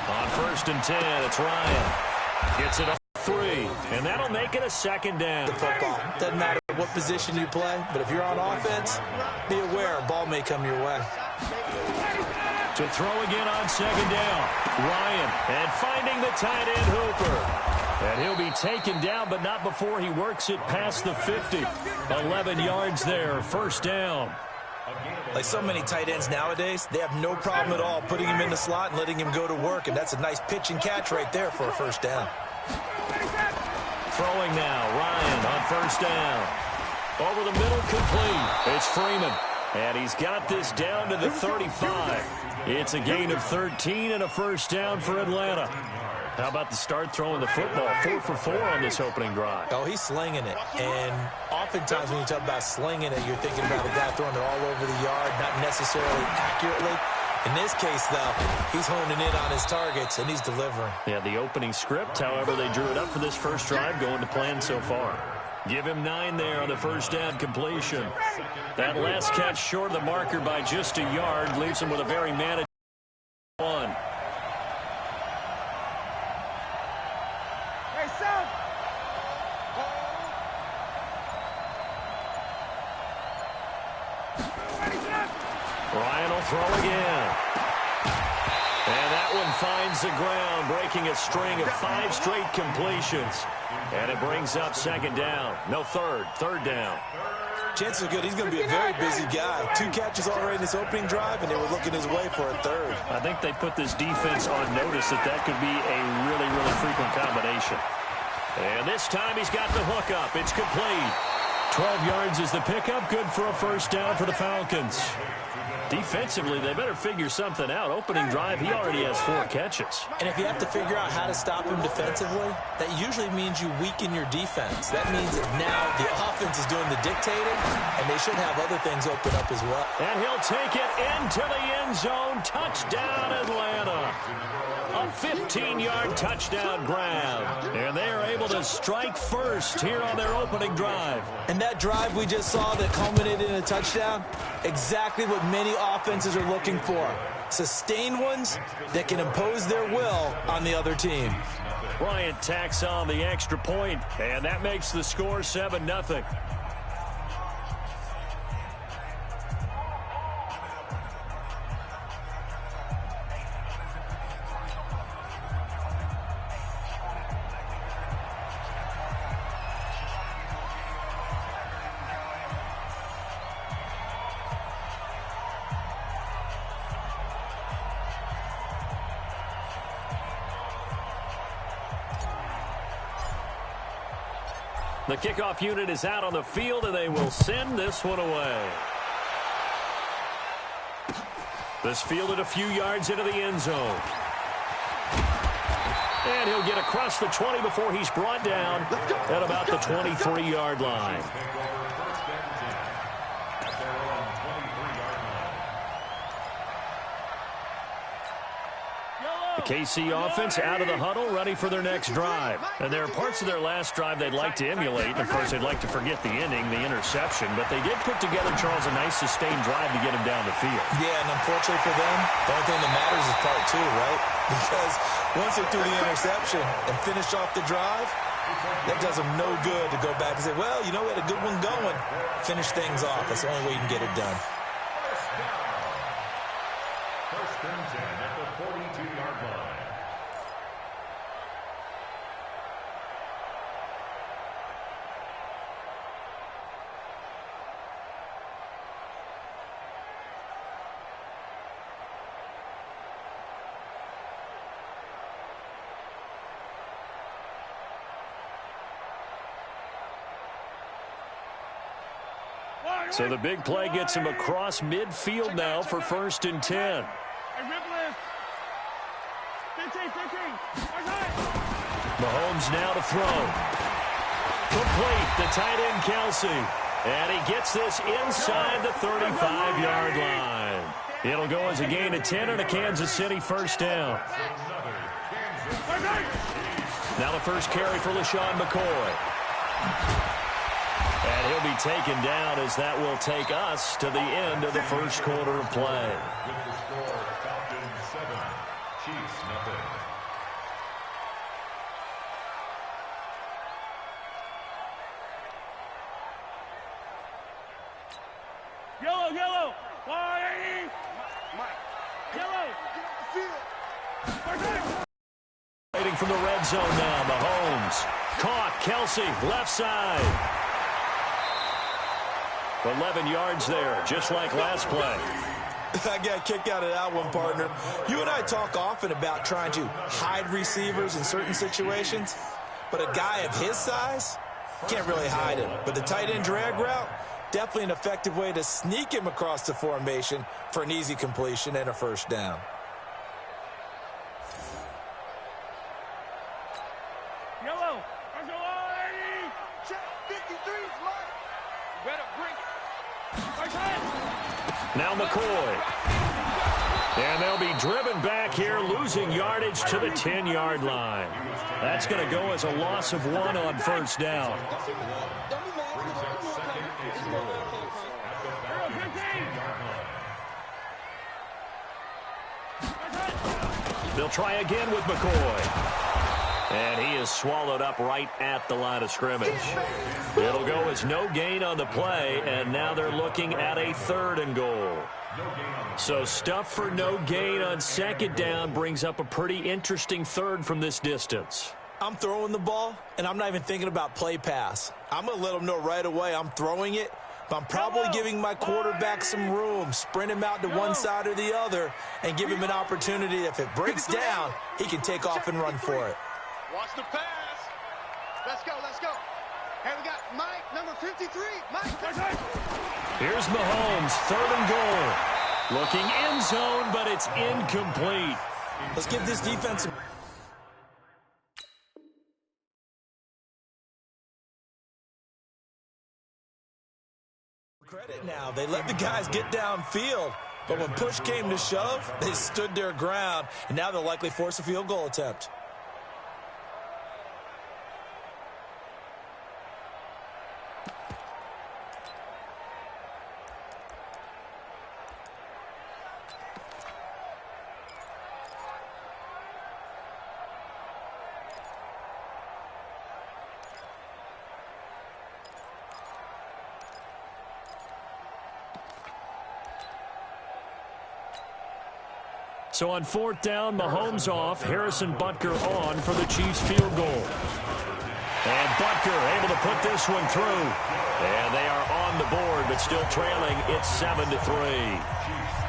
On 1st and 10, it's Ryan. Gets it up 3, and that'll make it a 2nd down. The football. Doesn't matter what position you play, but if you're on offense, be aware a ball may come your way. To throw again on 2nd down. Ryan, and finding the tight end Hooper. And he'll be taken down, but not before he works it past the 50. 11 yards there, 1st down. Like so many tight ends nowadays, they have no problem at all putting him in the slot and letting him go to work, and that's a nice pitch and catch right there for a 1st down. Throwing now, Ryan on 1st down. Over the middle, complete. It's Freeman, and he's got this down to the 35. It's a gain of 13 and a 1st down for Atlanta. How about the start throwing the football? 4 for 4 on this opening drive. Oh, he's slinging it. And oftentimes when you talk about slinging it, you're thinking about a guy throwing it all over the yard, not necessarily accurately. In this case, though, he's honing in on his targets, and he's delivering. Yeah, the opening script, however, they drew it up for this first drive, going to plan so far. Give him 9 there on the 1st down completion. That last catch short of the marker by just a yard leaves him with a very manageable 1. Ryan will throw again. And that one finds the ground, breaking a string of 5 straight completions. And it brings up 2nd down. No, 3rd down. Chances are good he's going to be a very busy guy. 2 catches already in this opening drive, and they were looking his way for a 3rd. I think they put this defense on notice that could be a really, really frequent combination. And this time he's got the hook up. It's complete. 12 yards is the pickup. Good for a 1st down for the Falcons. Defensively, they better figure something out. Opening drive, he already has 4 catches. And if you have to figure out how to stop him defensively, that usually means you weaken your defense. That means that now the offense is doing the dictating, and they should have other things open up as well. And he'll take it into the end zone. Touchdown, Atlanta. A 15-yard touchdown grab. And they are able to strike first here on their opening drive. And that drive we just saw that culminated in a touchdown, exactly what many offenses are looking for. Sustained ones that can impose their will on the other team. Bryant tacks on the extra point, and that makes the score 7-0. The kickoff unit is out on the field, and they will send this one away. This fielded a few yards into the end zone. And he'll get across the 20 before he's brought down at about the 23-yard line. The KC offense out of the huddle, ready for their next drive. And there are parts of their last drive they'd like to emulate. And of course, they'd like to forget the ending, the interception. But they did put together, Charles, a nice sustained drive to get him down the field. Yeah, and unfortunately for them, the only thing that matters is part 2, right? Because once they threw the interception and finished off the drive, that does them no good to go back and say, well, you know, we had a good one going. Finish things off. That's the only way you can get it done. First and 10 at the 42-yard line. So the big play gets him across midfield now for 1st and 10. Mahomes now to throw. Complete to tight end Kelsey. And he gets this inside the 35-yard line. It'll go as a gain of 10 and a Kansas City 1st down. Now the first carry for LaShawn McCoy. And he'll be taken down as that will take us to the end of the first quarter of play. Chiefs, nothing. Yellow, yellow. 180. Yellow. Waiting from the red zone now. Mahomes. Caught. Kelsey. Left side. 11 yards there, just like last play. I got kicked out of that one, partner. You and I talk often about trying to hide receivers in certain situations, but a guy of his size can't really hide him. But the tight end drag route, definitely an effective way to sneak him across the formation for an easy completion and a first down. Yellow. Check 53, Mike. Better bring it. Now McCoy. And they'll be driven back here, losing yardage to the 10-yard line. That's going to go as a loss of 1 on first down. They'll try again with McCoy. And he is swallowed up right at the line of scrimmage. It'll go as no gain on the play, and now they're looking at a 3rd and goal. So stuff for no gain on second down brings up a pretty interesting 3rd from this distance. I'm throwing the ball, and I'm not even thinking about play pass. I'm going to let them know right away I'm throwing it, but I'm probably giving my quarterback some room, sprint him out to one side or the other, and give him an opportunity. If it breaks down, he can take off and run for it. Watch the pass. Let's go, let's go. Hey, we got Mike, number 53. Mike. Here's Mahomes, 3rd and goal. Looking end zone, but it's incomplete. Let's give this defense some credit now. They let the guys get downfield, but when push came to shove, they stood their ground, and now they'll likely force a field goal attempt. So on 4th down, Mahomes off, Harrison Butker on for the Chiefs field goal. And Butker able to put this one through. And they are on the board, but still trailing. It's 7-3.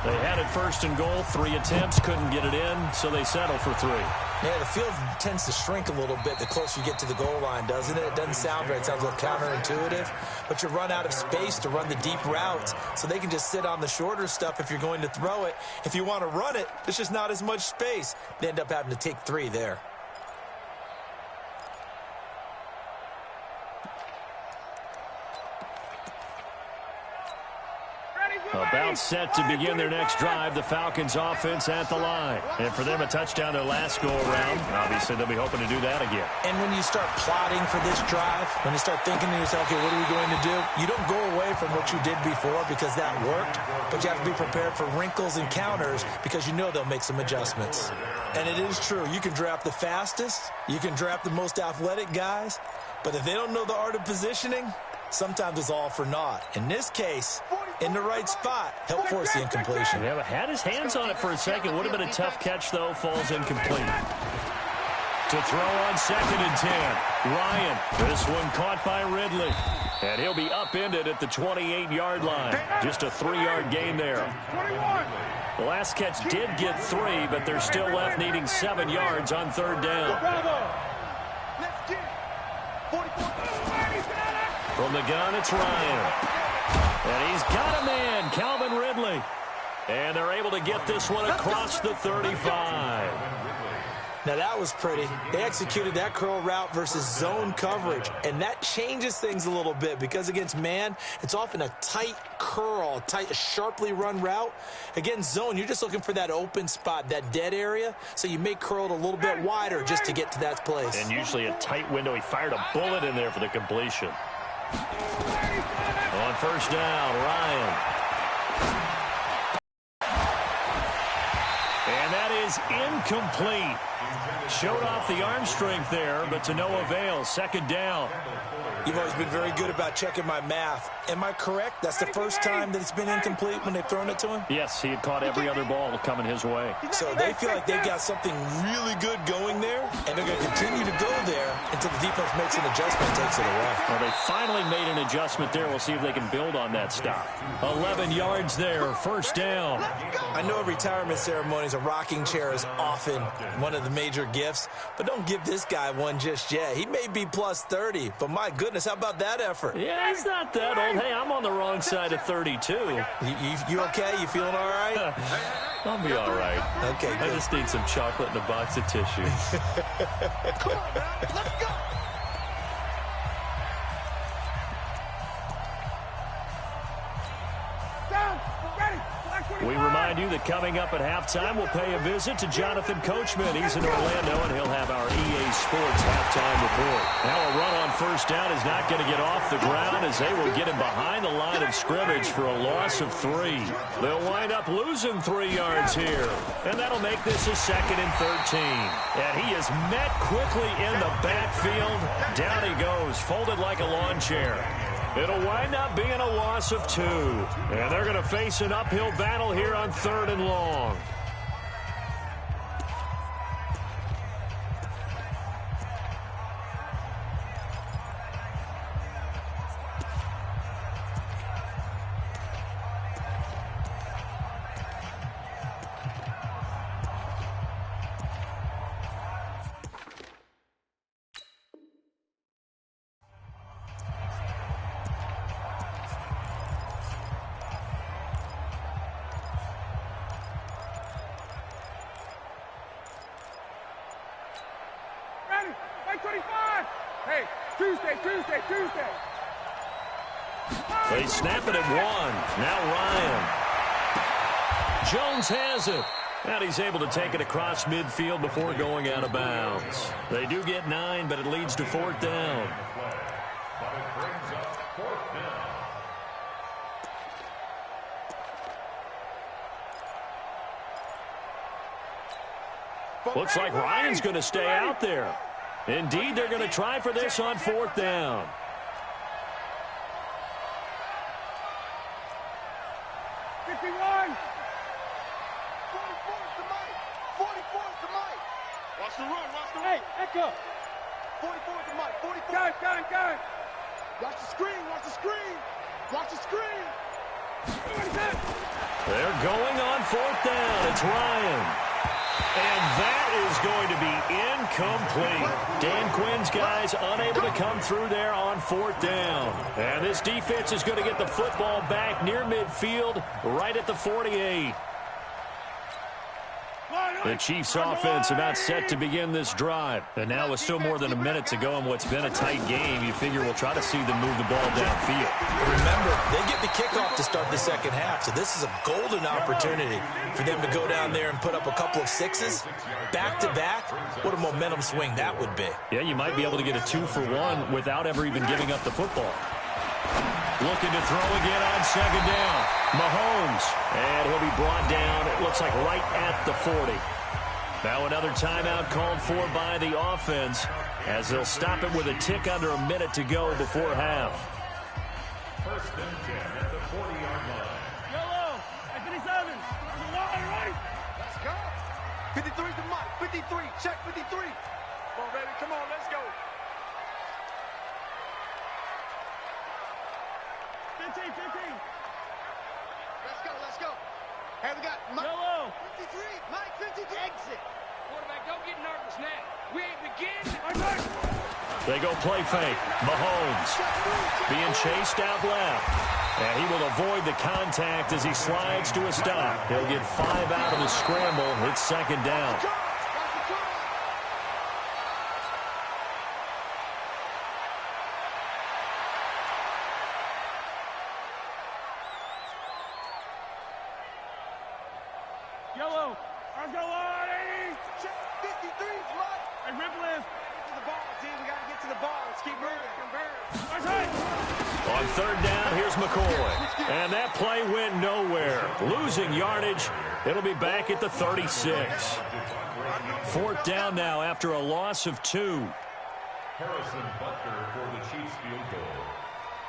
They had it 1st and goal, 3 attempts, couldn't get it in, so they settle for 3. Yeah, the field tends to shrink a little bit the closer you get to the goal line, doesn't it? It doesn't sound right. It sounds a little counterintuitive. But you run out of space to run the deep routes, so they can just sit on the shorter stuff if you're going to throw it. If you want to run it, there's just not as much space. They end up having to take 3 there. About set to begin their next drive, the Falcons offense at the line. And for them, a touchdown their last go-around. Obviously, they'll be hoping to do that again. And when you start plotting for this drive, when you start thinking to yourself, okay, what are we going to do? You don't go away from what you did before because that worked, but you have to be prepared for wrinkles and counters because you know they'll make some adjustments. And it is true. You can draft the fastest. You can draft the most athletic guys. But if they don't know the art of positioning, sometimes it's all for naught. In this case, in the right spot, help force the incompletion. Yeah, had his hands on it for a second. Would have been a tough catch, though. Falls incomplete. To throw on 2nd and 10. Ryan, this one caught by Ridley. And he'll be upended at the 28-yard line. Just a 3-yard gain there. The last catch did get 3, but they're still left needing 7 yards on 3rd down. From the gun, it's Ryan. And he's got a man, Calvin Ridley. And they're able to get this one across the 35. Now, that was pretty. They executed that curl route versus zone coverage, and that changes things a little bit because against man, it's often a tight curl, tight, sharply run route. Against zone, you're just looking for that open spot, that dead area, so you may curl it a little bit wider just to get to that place. And usually a tight window. He fired a bullet in there for the completion. On 1st down, Ryan. And that is incomplete. Showed off the arm strength there, but to no avail. Second down. You've always been very good about checking my math. Am I correct? That's the first time that it's been incomplete when they've thrown it to him? Yes, he had caught every other ball coming his way. So they feel like they've got something really good going there, and they're going to continue to go there until the defense makes an adjustment and takes it away. Well, they finally made an adjustment there. We'll see if they can build on that stop. 11 yards there, first down. I know a retirement ceremony is a rocking chair is often one of the major gifts, but don't give this guy one just yet. He may be plus 30, but my goodness, how about that effort? Yeah, he's not that old. Hey, I'm on the wrong side of 32. You okay? You feeling all right? I'll be all right. Okay, good. I just need some chocolate and a box of tissues. Come on, man. Let's go. Down. Ready. We remind you that coming up at halftime, we'll pay a visit to Jonathan Coachman. He's in Orlando, and he'll have our EA Sports halftime report. Now a run on first down is not going to get off the ground as they will get him behind the line of scrimmage for a loss of 3. They'll wind up losing 3 yards here, and that'll make this a 2nd and 13. And he is met quickly in the backfield. Down he goes, folded like a lawn chair. It'll wind up being a loss of 2. And they're going to face an uphill battle here on 3rd and long. Hey, Tuesday. They snap it at 1. Now Ryan. Jones has it. And he's able to take it across midfield before going out of bounds. They do get 9, but it leads to 4th down. Looks like Ryan's going to stay out there. Indeed, they're going to try for this on 4th down. Watch the run. Hey, echo. 44 to Mike. 44. Got it. Watch the screen. They're going on 4th down. It's Ryan. And that is going to be incomplete. Dan Quinn's guys unable to come through there on 4th down. And this defense is going to get the football back near midfield, right at the 48. The Chiefs' offense about set to begin this drive. And now with still more than a minute to go in what's been a tight game, you figure we'll try to see them move the ball downfield. Remember, they get the kickoff to start the second half, so this is a golden opportunity for them to go down there and put up a couple of 6s back-to-back. What a momentum swing that would be. Yeah, you might be able to get a 2-for-1 without ever even giving up the football. Looking to throw again on 2nd down. Mahomes. And he'll be brought down, it looks like right at the 40. Now another timeout called for by the offense as they'll stop it with a tick under a minute to go before half. 1st and 10 at the 40-yard line. Yellow. At 57. Right. Let's go. 53 to Mike. 53. Check 53. Come on, baby. Come on. Let's go. 15. Let's go. Hey, we got Mike. Yellow. 53. Mike, 53. Exit. Quarterback, don't get nervous now. We ain't beginning. They go play fake. Mahomes being chased out left. And he will avoid the contact as he slides to a stop. He'll get 5 out of the scramble. It's 2nd down. Yellow. Let's go on, 80. 53's Mike. Hey, Ripple is. Get to the ball, team. We got to get to the ball. Let's keep moving. That's right. On 3rd down, here's McCoy. And that play went nowhere. Losing yardage It'll be back at the 36. Fourth down now after a loss of 2. Harrison Butker for the Chiefs field goal.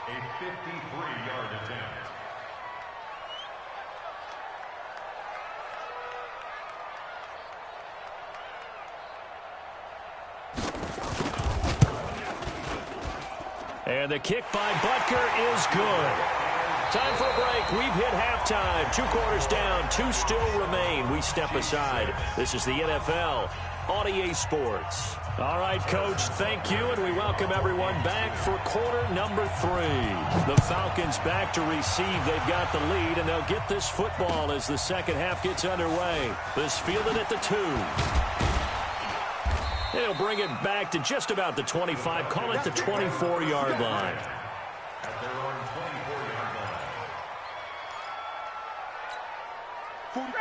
A 53-yard attempt. And the kick by Butker is good. Time for a break. We've hit halftime. 2 quarters down. 2 still remain. We step aside. This is the NFL on EA Sports. All right, Coach, thank you, and we welcome everyone back for quarter number 3. The Falcons back to receive. They've got the lead, and they'll get this football as the second half gets underway. This fielded at the 2. They'll bring it back to just about the 25. Call it the 24-yard line. At their own 24-yard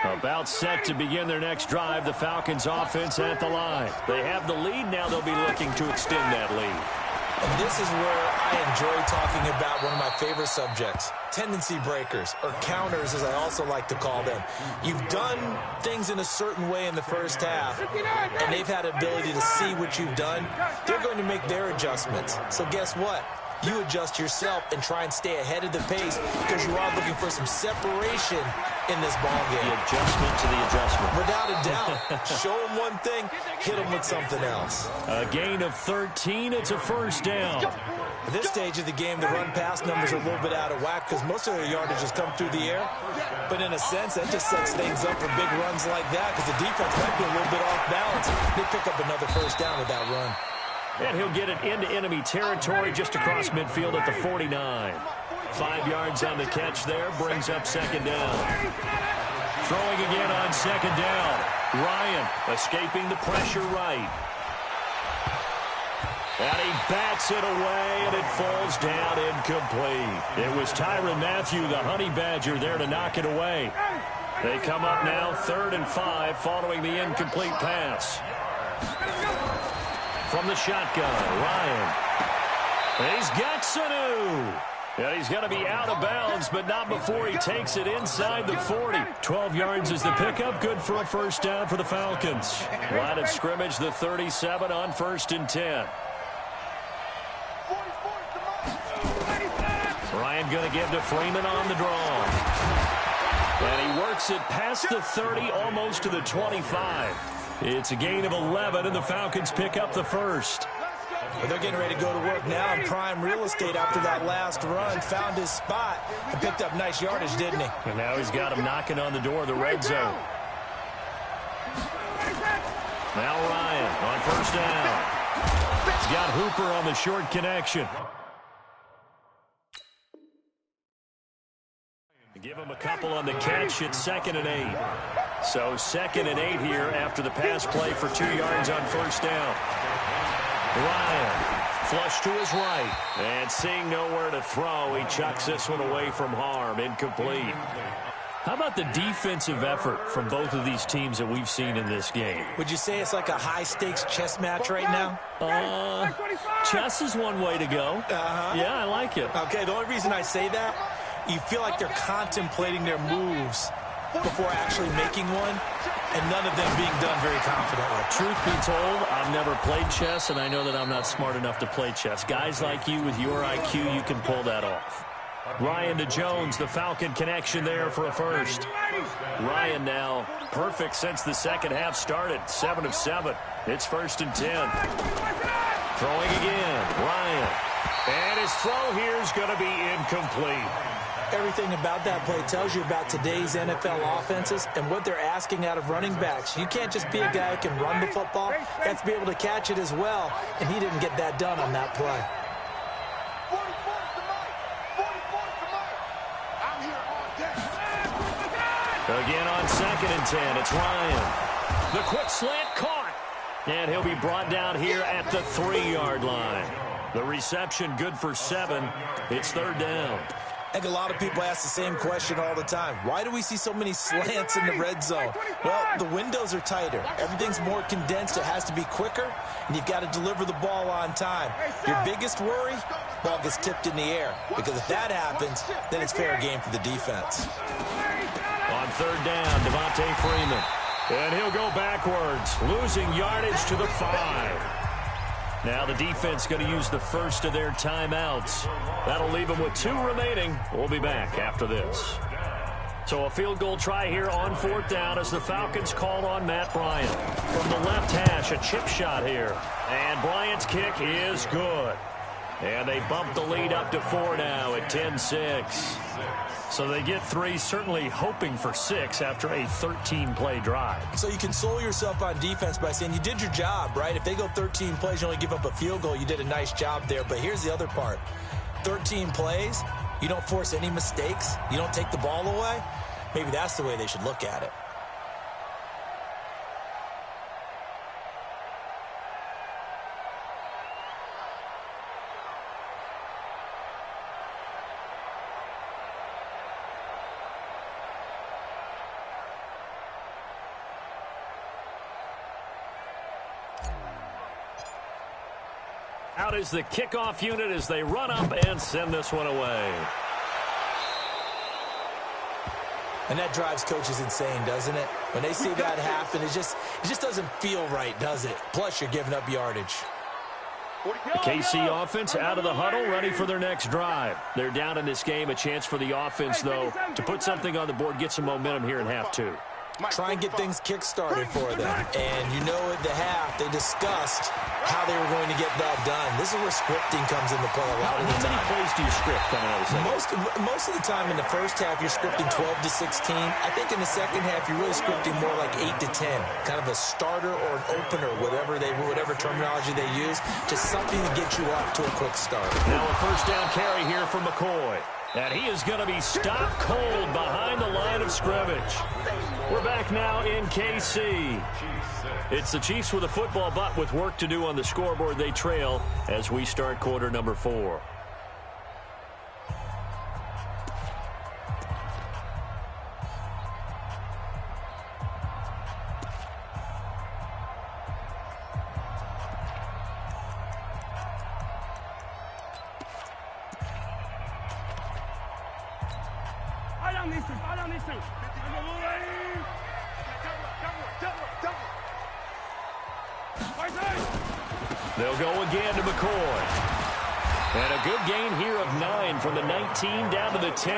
line. About set to begin their next drive. The Falcons offense at the line. They have the lead. Now they'll be looking to extend that lead. And this is where I enjoy talking about one of my favorite subjects, tendency breakers, or counters as I also like to call them. You've done things in a certain way in the first half, and they've had ability to see what you've done. They're going to make their adjustments. So guess what? You adjust yourself and try and stay ahead of the pace because you are looking for some separation in this ball game. The adjustment to the adjustment. Without a doubt. Show them one thing, hit them with something else. A gain of 13. It's a first down. At this stage of the game, the run-pass numbers are a little bit out of whack because most of their yardage has come through the air. But in a sense, that just sets things up for big runs like that because the defense might be a little bit off balance. They pick up another first down with that run. And he'll get it into enemy territory just across midfield at the 49. 5 yards on the catch there, brings up second down. Throwing again on second down. Ryan escaping the pressure right. And he bats it away, and it falls down incomplete. It was Tyrann Mathieu, the Honey Badger, there to knock it away. They come up now 3rd and 5 following the incomplete pass. From the shotgun, Ryan. And he's got Sanu. And he's going to be out of bounds, but not before he takes it inside the 40. 12 yards is the pickup. Good for a first down for the Falcons. Line of scrimmage, the 37 on 1st and 10. Ryan going to give to Freeman on the draw. And he works it past the 30, almost to the 25. It's a gain of 11, and the Falcons pick up the first. But they're getting ready to go to work now in prime real estate after that last run. Found his spot and picked up nice yardage, didn't he? And now he's got him knocking on the door of the red zone. Now Ryan on first down. He's got Hooper on the short connection. Give him a couple on the catch. It's 2nd and 8. So 2nd and 8 here after the pass play for 2 yards on first down. Ryan flush to his right. And seeing nowhere to throw, he chucks this one away from harm. Incomplete. How about the defensive effort from both of these teams that we've seen in this game? Would you say it's like a high-stakes chess match right now? Chess is one way to go. Yeah, I like it. Okay, the only reason I say that, you feel like they're contemplating their moves before actually making one, and none of them being done very confidently. Truth be told, I've never played chess, and I know that I'm not smart enough to play chess. Guys like you with your IQ, you can pull that off. Ryan to Jones, the Falcon connection there for a first. Ryan now perfect since the second half started. 7 of 7. It's 1st and 10. Throwing again, Ryan. And his throw here is going to be incomplete. Everything about that play tells you about today's NFL offenses and what they're asking out of running backs. You can't just be a guy who can run the football. You have to be able to catch it as well, and he didn't get that done on that play. Again on 2nd and 10, it's Ryan. The quick slant caught, and he'll be brought down here at the 3-yard line. The reception good for 7. It's 3rd down. I think a lot of people ask the same question all the time. Why do we see so many slants in the red zone? Well, the windows are tighter. Everything's more condensed. It has to be quicker, and you've got to deliver the ball on time. Your biggest worry, ball gets tipped in the air, because if that happens, then it's fair game for the defense. On third down, Devontae Freeman. And he'll go backwards, losing yardage to the 5. Now the defense going to use the first of their timeouts. That'll leave them with 2 remaining. We'll be back after this. So a field goal try here on 4th down as the Falcons call on Matt Bryant. From the left hash, a chip shot here. And Bryant's kick is good. And they bump the lead up to 4 now at 10-6. So they get 3, certainly hoping for 6 after a 13-play drive. So you console yourself on defense by saying you did your job, right? If they go 13 plays, you only give up a field goal, you did a nice job there. But here's the other part. 13 plays, you don't force any mistakes, you don't take the ball away. Maybe that's the way they should look at it. Out is the kickoff unit as they run up and send this one away. And that drives coaches insane, doesn't it? When they see that happen, it just doesn't feel right, does it? Plus, you're giving up yardage. The KC offense out of the huddle, ready for their next drive. They're down in this game. A chance for the offense, though, to put something on the board, get some momentum here in half 2. Try and get things kick-started for them. And you know at the half, they discussed how they were going to get that done. This is where scripting comes into play a lot of the time. How many plays do you script coming out of the second? Most of the time in the first half, you're scripting 12 to 16. I think in the second half, you're really scripting more like 8 to 10. Kind of a starter or an opener, whatever terminology they use. Just something to get you off to a quick start. Now a first down carry here from McCoy. And he is going to be stopped cold behind the line of scrimmage. We're back now in KC. It's the Chiefs with a football, but with work to do on the scoreboard, they trail as we start quarter number 4. They'll go again to McCoy. And a good gain here of 9 from the 19 down to the 10.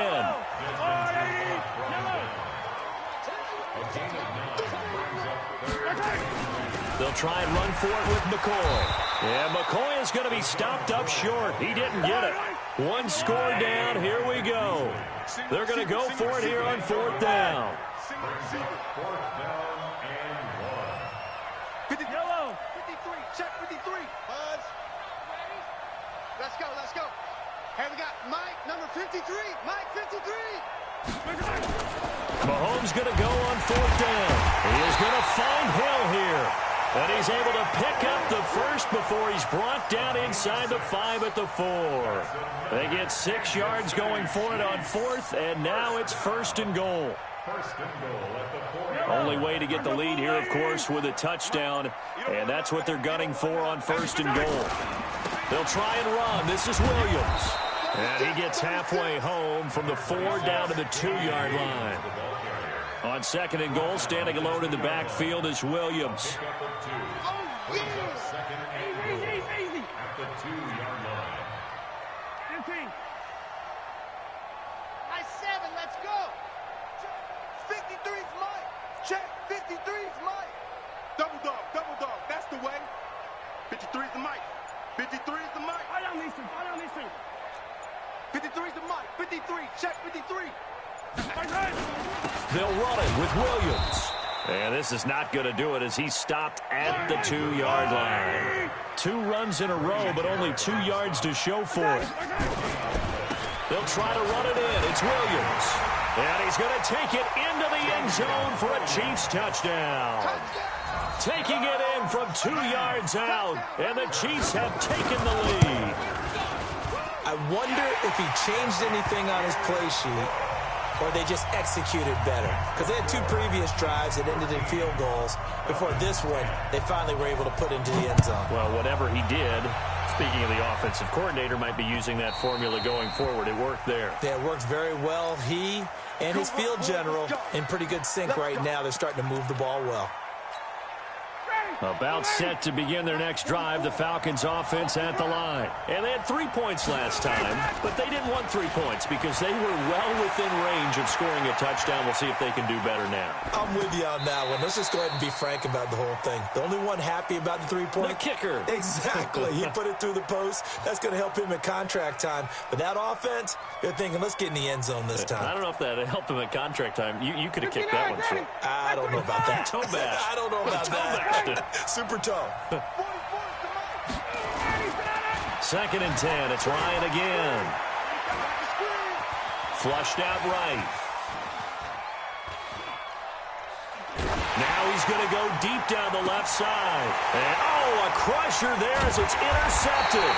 They'll try and run for it with McCoy. Yeah, McCoy is going to be stopped up short. He didn't get it. 1 score down. Here we go. They're going to go for it here on 4th down. 4th down and 1. Yellow. 53. Check 53. Buzz. Let's go. Let's go. Hey, we got Mike, number 53. Mike, 53. Mahomes going to go on 4th down. He is going to find Hill here. And he's able to pick up the first before he's brought down inside the 5 at the 4. They get 6 yards going for it on 4th, and now it's 1st and goal. First and goal at the 4. Only way to get the lead here, of course, with a touchdown, and that's what they're gunning for on 1st and goal. They'll try and run. This is Williams. And he gets halfway home from the 4 down to the 2-yard line. On 2nd and goal, standing alone in the backfield is Williams. Second and goal at the 2-yard line. 15. Nice 7. Let's go. 53's Mike. Check. 53's Mike. Double dog. That's the way. 53's the Mike. 53's the Mike. I don't need to. 53's the Mike. 53. Check 53. They'll run it with Williams. And this is not going to do it as he's stopped at the 2-yard line. 2 runs in a row, but only 2 yards to show for it. They'll try to run it in. It's Williams. And he's going to take it into the end zone for a Chiefs touchdown. Taking it in from 2 yards out, and the Chiefs have taken the lead. I wonder if he changed anything on his play sheet, or they just executed better. Because they had 2 previous drives that ended in field goals. Before this one, they finally were able to put into the end zone. Well, whatever he did, Speaking of the offensive coordinator, might be using that formula going forward. It worked there. Yeah, it works very well. He and his field general in pretty good sync right now. They're starting to move the ball well. About set to begin their next drive, the Falcons offense at the line. And they had 3 points last time, but they didn't want 3 points because they were well within range of scoring a touchdown. We'll see if they can do better now. I'm with you on that one. Let's just go ahead and be frank about the whole thing. The only one happy about the 3-point? The kicker. Exactly. He put it through the post. That's going to help him at contract time. But that offense, they're thinking, let's get in the end zone this time. I don't know if that helped him at contract time. You could have kicked that one through. I don't know about that. Toe bash. I don't know about that. Super toe. 2nd and 10. It's Ryan again. Flushed out right. Now he's going to go deep down the left side. And, a crusher there as it's intercepted.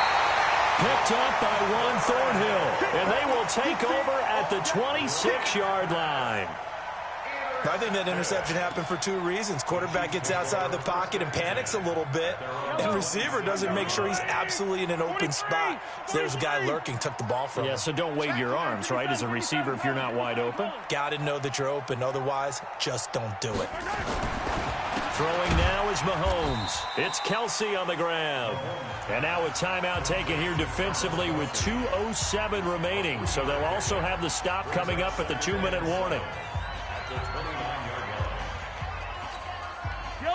Picked up by Juan Thornhill. And they will take over at the 26-yard line. I think that interception happened for 2 reasons. Quarterback gets outside the pocket and panics a little bit, and receiver doesn't make sure he's absolutely in an open spot. So there's a guy lurking, took the ball from him. Yeah, so don't wave your arms, right, as a receiver if you're not wide open. Got to know that you're open. Otherwise, just don't do it. Throwing now is Mahomes. It's Kelsey on the grab. And now a timeout taken here defensively with 2:07 remaining. So they'll also have the stop coming up at the 2-minute warning.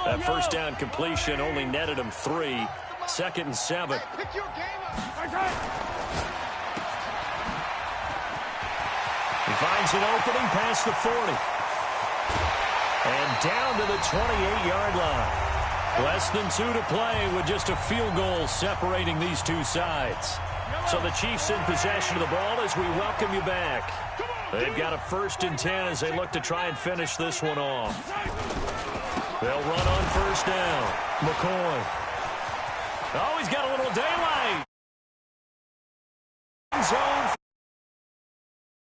That first down completion only netted him 3. 2nd and 7. He finds an opening past the 40. And down to the 28-yard line. Less than 2 to play with just a field goal separating these two sides. So the Chiefs in possession of the ball as we welcome you back. They've got a 1st and 10 as they look to try and finish this one off. They'll run on 1st down. McCoy. Oh, he's got a little daylight. Zone